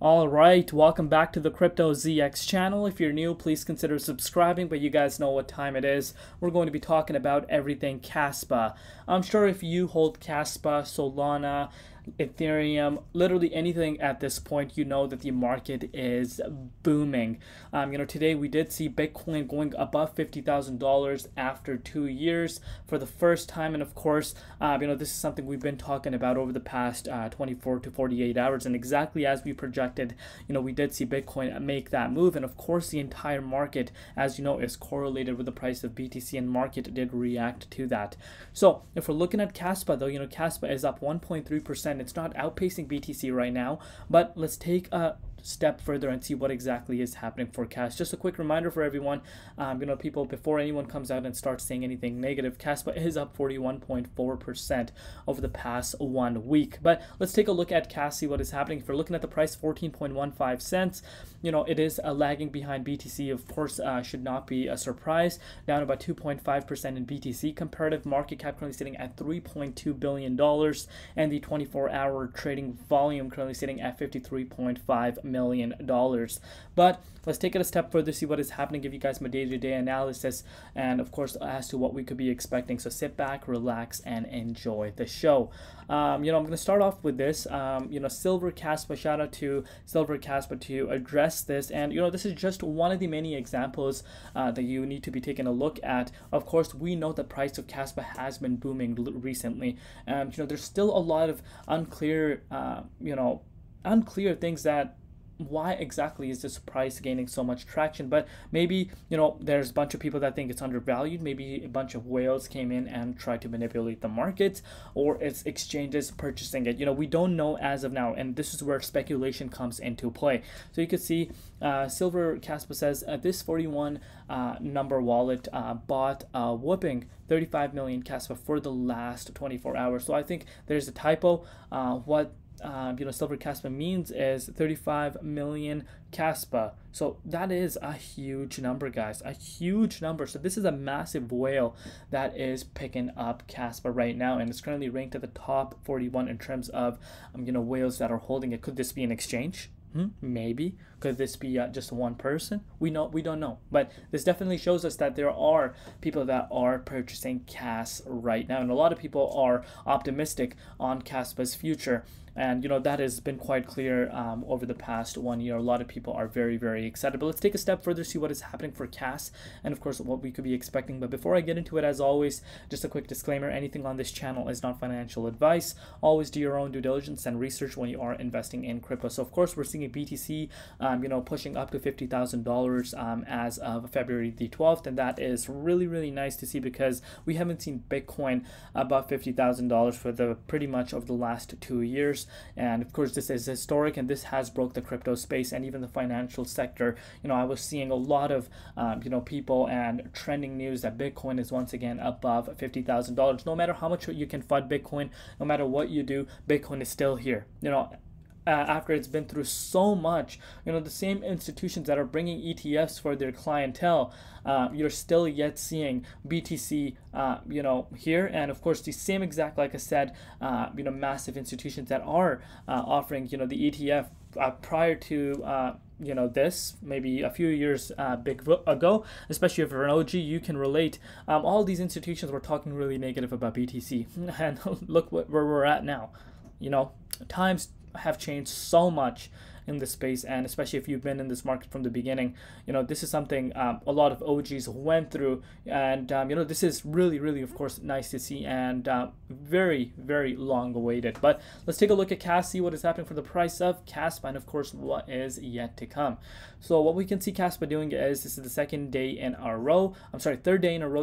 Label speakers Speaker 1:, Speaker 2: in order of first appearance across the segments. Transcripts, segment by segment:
Speaker 1: All right, welcome back to the Crypto ZX channel. If you're new, please consider subscribing, but you guys know what time it is. We're going to be talking about everything Kaspa. I'm sure if you hold Kaspa, Solana, Ethereum, literally anything at this point, you know that the market is booming. Today we did see Bitcoin going above $50,000 after 2 years for the first time, and of course, this is something we've been talking about over the past 24 to 48 hours, and exactly as we projected, we did see Bitcoin make that move, and of course, the entire market, as you know, is correlated with the price of BTC, and market did react to that. So if we're looking at Kaspa, though, Kaspa is up 1.3%. It's not outpacing BTC right now, but let's take a step further and see what exactly is happening for Kaspa. Just a quick reminder for everyone, people, before anyone comes out and starts saying anything negative, Kaspa is up 41.4% over the past 1 week. But let's take a look at Kaspa, what is happening. If we're looking at the price, 14.15 cents, it is lagging behind BTC, of course, should not be a surprise, down about 2.5% in BTC. Comparative market cap currently sitting at $3.2 billion, and the 24-hour trading volume currently sitting at $53.5 million. But let's take it a step further, see what is happening, give you guys my day-to-day analysis, and of course as to what we could be expecting. So sit back, relax, and enjoy the show. I'm going to start off with this. Silver Kaspa, shout out to Silver Kaspa to address this, and this is just one of the many examples that you need to be taking a look at. Of course, we know the price of Kaspa has been booming recently, and there's still a lot of unclear things that why exactly is this price gaining so much traction. But maybe there's a bunch of people that think it's undervalued. Maybe a bunch of whales came in and tried to manipulate the market, or it's exchanges purchasing it. We don't know as of now, and this is where speculation comes into play. So you can see Silver Kaspa says this 41 number wallet bought a whooping 35 million Kaspa for the last 24 hours. So I think there's a typo. What Silver Kaspa means is 35 million Kaspa. So that is a huge number, guys, a huge number. So this is a massive whale that is picking up Kaspa right now, and it's currently ranked at the top 41 in terms of whales that are holding it. Could this be an exchange? Maybe. Could this be just one person? We don't know, but this definitely shows us that there are people that are purchasing Kaspa right now, and a lot of people are optimistic on Kaspa's future. And that has been quite clear over the past 1 year. A lot of people are very, very excited. But let's take a step further, see what is happening for Kaspa, and of course what we could be expecting. But before I get into it, as always, just a quick disclaimer: anything on this channel is not financial advice. Always do your own due diligence and research when you are investing in crypto. So of course we're seeing a BTC, pushing up to $50,000 as of February the 12th, and that is really, really nice to see, because we haven't seen Bitcoin above $50,000 for the pretty much over the last 2 years. And of course this is historic, and this has broke the crypto space and even the financial sector. I was seeing a lot of people and trending news that Bitcoin is once again above $50,000. No matter how much you can FUD Bitcoin, no matter what you do, Bitcoin is still here. After it's been through so much, the same institutions that are bringing ETFs for their clientele, you're still yet seeing BTC, here. And of course, the same exact, like I said, massive institutions that are offering, the ETF prior to, this maybe a few years ago, especially if you're an OG, you can relate. All these institutions were talking really negative about BTC, and look where we're at now. Times have changed so much in this space, and especially if you've been in this market from the beginning, this is something a lot of OGs went through, and this is really, really, of course, nice to see, and very, very long awaited. But let's take a look at Kaspa, see what is happening for the price of Kaspa, and of course what is yet to come. So what we can see Kaspa doing is, this is the third day in a row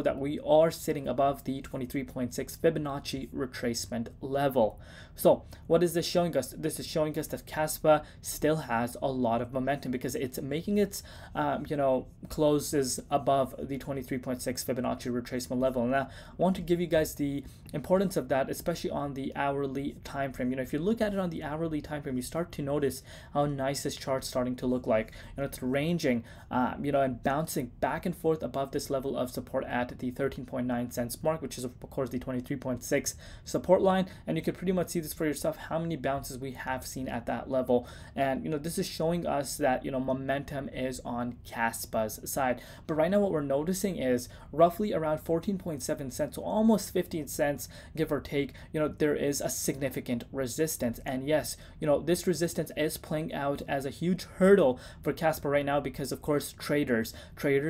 Speaker 1: that we are sitting above the 23.6 Fibonacci retracement level. So what is this showing us? This is showing us that Kaspa still has a lot of momentum, because it's making its closes above the 23.6 Fibonacci retracement level. Now I want to give you guys the importance of that, especially on the hourly time frame. If you look at it on the hourly time frame, you start to notice how nice this chart's starting to look like. It's ranging, and bouncing back and forth above this level of support at the 13.9 cents mark, which is of course the 23.6 support line. And you can pretty much see this for yourself, how many bounces we have seen at that level. And this is showing us that momentum is on Kaspa's side. But right now what we're noticing is roughly around 14.7 cents, so almost 15 cents give or take. There is a significant resistance, and yes, this resistance is playing out as a huge hurdle for Casper right now, because of course traders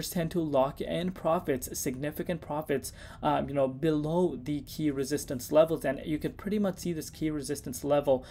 Speaker 1: tend to lock in profits, significant profits, below the key resistance levels. And you could pretty much see this key resistance level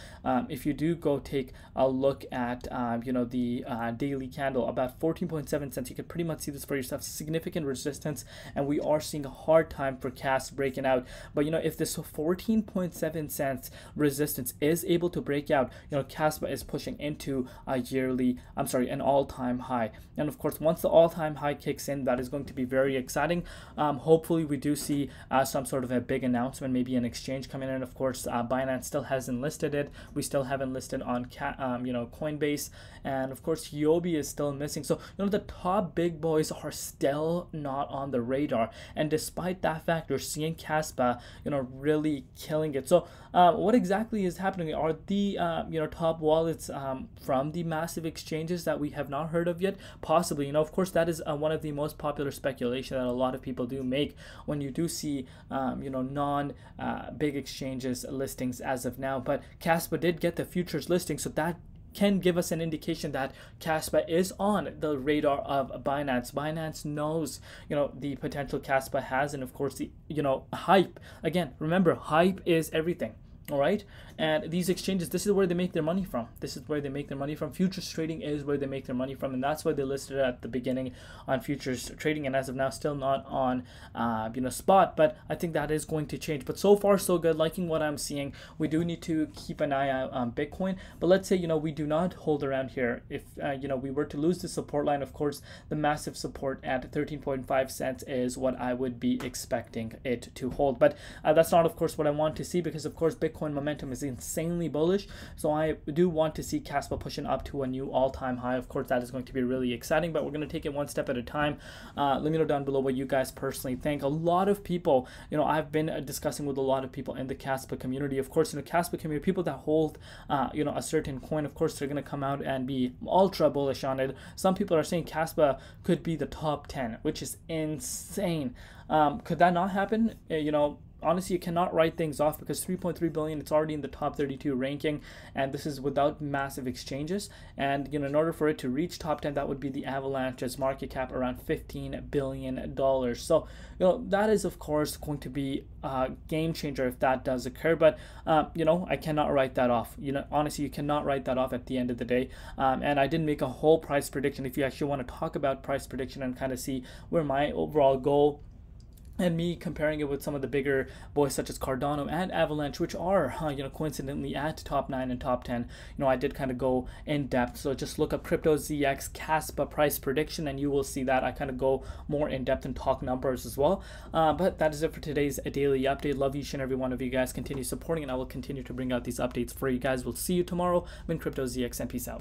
Speaker 1: if you do go take a look at the daily candle, about 14.7 cents. You could pretty much see this for yourself, significant resistance, and we are seeing a hard time for Cas breaking out. But if this 14.7 cents resistance is able to break out, Caspa is pushing into an all-time high. And of course, once the all-time high kicks in, that is going to be very exciting. Hopefully we do see some sort of a big announcement, maybe an exchange coming in. Of course, Binance still hasn't listed it. We still haven't listed on Coinbase, and of course Yobi is still missing. So the top big boys are still not on the radar, and despite that fact, you're seeing Kaspa really killing it. So what exactly is happening? Are the top wallets from the massive exchanges that we have not heard of yet? Possibly. Of course, that is one of the most popular speculation that a lot of people do make when you do see non big exchanges listings as of now. But Kaspa did get the futures listing, so that can give us an indication that Kaspa is on the radar of Binance. Binance knows, the potential Kaspa has, and of course the, hype. Again, remember, hype is everything. All right, and these exchanges, this is where they make their money from. Futures trading is where they make their money from, and that's why they listed it at the beginning on futures trading, and as of now still not on spot. But I think that is going to change. But so far so good, liking what I'm seeing. We do need to keep an eye out on Bitcoin, but let's say we do not hold around here. If we were to lose the support line, of course the massive support at 13.5 cents is what I would be expecting it to hold. But that's not of course what I want to see, because of course Bitcoin momentum is insanely bullish. So I do want to see Kaspa pushing up to a new all-time high. Of course, that is going to be really exciting, but we're going to take it one step at a time. Let me know down below what you guys personally think. A lot of people, I've been discussing with a lot of people in the Kaspa community. Of course, in the Kaspa community, people that hold, a certain coin, of course, they're going to come out and be ultra bullish on it. Some people are saying Kaspa could be the top 10, which is insane. Could that not happen? Honestly, you cannot write things off, because 3.3 billion, it's already in the top 32 ranking, and this is without massive exchanges. And in order for it to reach top 10, that would be the Avalanche's market cap around $15 billion. So that is of course going to be a game changer if that does occur. But I cannot write that off. Honestly, you cannot write that off at the end of the day. And I didn't make a whole price prediction. If you actually want to talk about price prediction and kind of see where my overall goal, and me comparing it with some of the bigger boys such as Cardano and Avalanche, which are coincidentally at top 9 and top 10, I did kind of go in depth. So just look up Crypto ZX Kaspa price prediction, and you will see that I kind of go more in depth and talk numbers as well. But that is it for today's daily update. Love each and every one of you guys. Continue supporting, and I will continue to bring out these updates for you guys. We'll see you tomorrow. I'm in Crypto ZX, and peace out.